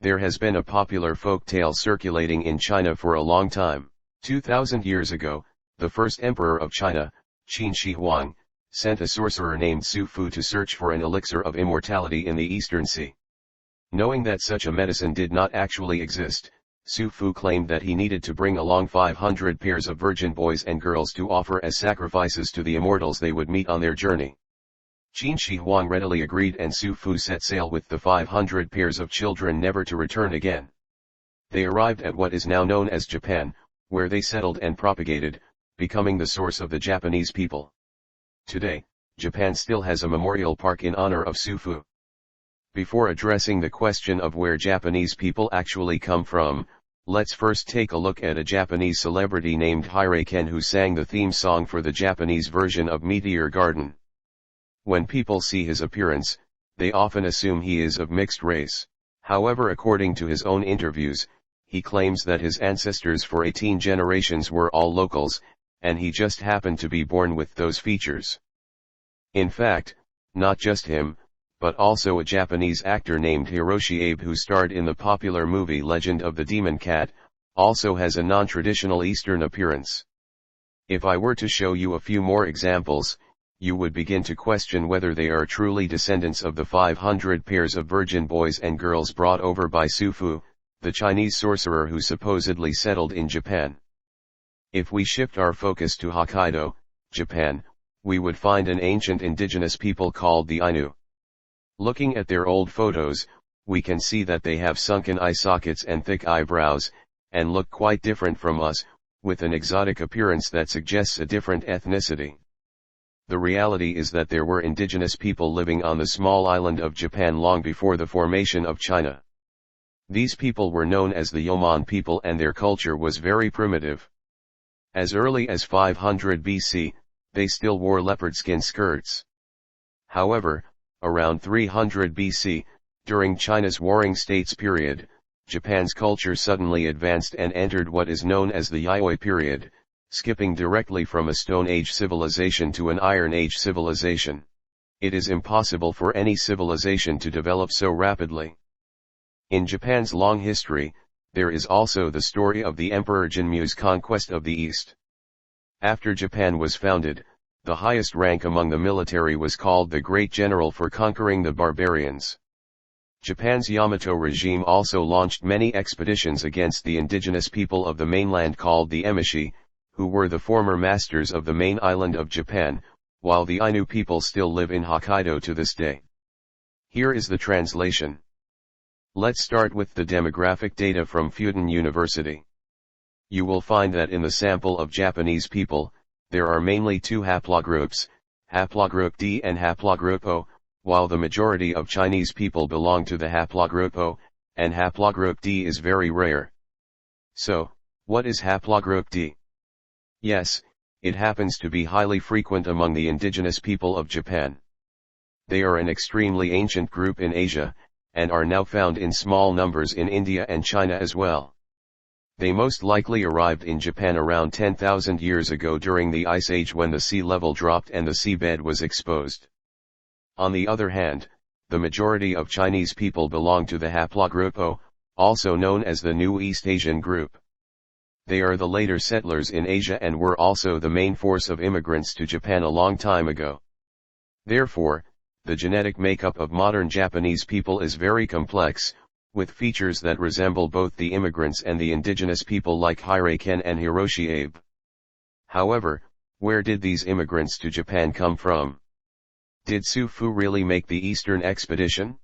There has been a popular folk tale circulating in China for a long time. 2,000 years ago, the first emperor of China, Qin Shi Huang, sent a sorcerer named Su Fu to search for an elixir of immortality in the Eastern Sea. Knowing that such a medicine did not actually exist, Su Fu claimed that he needed to bring along 500 pairs of virgin boys and girls to offer as sacrifices to the immortals they would meet on their journey. Qin Shi Huang readily agreed, and Su Fu set sail with the 500 pairs of children, never to return again. They arrived at what is now known as Japan, where they settled and propagated, becoming the source of the Japanese people. Today, Japan still has a memorial park in honor of Su Fu. Before addressing the question of where Japanese people actually come from, let's first take a look at a Japanese celebrity named Hiraken, who sang the theme song for the Japanese version of Meteor Garden. When people see his appearance, they often assume he is of mixed race. However, according to his own interviews, he claims that his ancestors for 18 generations were all locals, and he just happened to be born with those features. In fact, not just him, but also a Japanese actor named Hiroshi Abe, who starred in the popular movie Legend of the Demon Cat, also has a non-traditional Eastern appearance. If I were to show you a few more examples, you would begin to question whether they are truly descendants of the 500 pairs of virgin boys and girls brought over by Su Fu, the Chinese sorcerer who supposedly settled in Japan. If we shift our focus to Hokkaido, Japan, we would find an ancient indigenous people called the Ainu. Looking at their old photos, we can see that they have sunken eye sockets and thick eyebrows, and look quite different from us, with an exotic appearance that suggests a different ethnicity. The reality is that there were indigenous people living on the small island of Japan long before the formation of China. These people were known as the Yomon people, and their culture was very primitive. As early as 500 BC, they still wore leopard skin skirts. However, around 300 BC, during China's Warring States period, Japan's culture suddenly advanced and entered what is known as the Yayoi period, skipping directly from a Stone Age civilization to an Iron Age civilization. It is impossible for any civilization to develop so rapidly. In Japan's long history, there is also the story of the Emperor Jinmu's conquest of the East. After Japan was founded, the highest rank among the military was called the Great General for conquering the barbarians. Japan's Yamato regime also launched many expeditions against the indigenous people of the mainland called the Emishi, who were the former masters of the main island of Japan, while the Ainu people still live in Hokkaido to this day. Here is the translation. Let's start with the demographic data from Fudan University. You will find that in the sample of Japanese people, there are mainly two haplogroups, haplogroup D and haplogroup O, while the majority of Chinese people belong to the haplogroup O, and haplogroup D is very rare. So, what is haplogroup D? Yes, it happens to be highly frequent among the indigenous people of Japan. They are an extremely ancient group in Asia, and are now found in small numbers in India and China as well. They most likely arrived in Japan around 10,000 years ago during the Ice Age, when the sea level dropped and the seabed was exposed. On the other hand, the majority of Chinese people belong to the haplogroup O, also known as the New East Asian group. They are the later settlers in Asia and were also the main force of immigrants to Japan a long time ago. Therefore, the genetic makeup of modern Japanese people is very complex, with features that resemble both the immigrants and the indigenous people like Hiraken and Hiroshi Abe. However, where did these immigrants to Japan come from? Did Su Fu really make the Eastern expedition?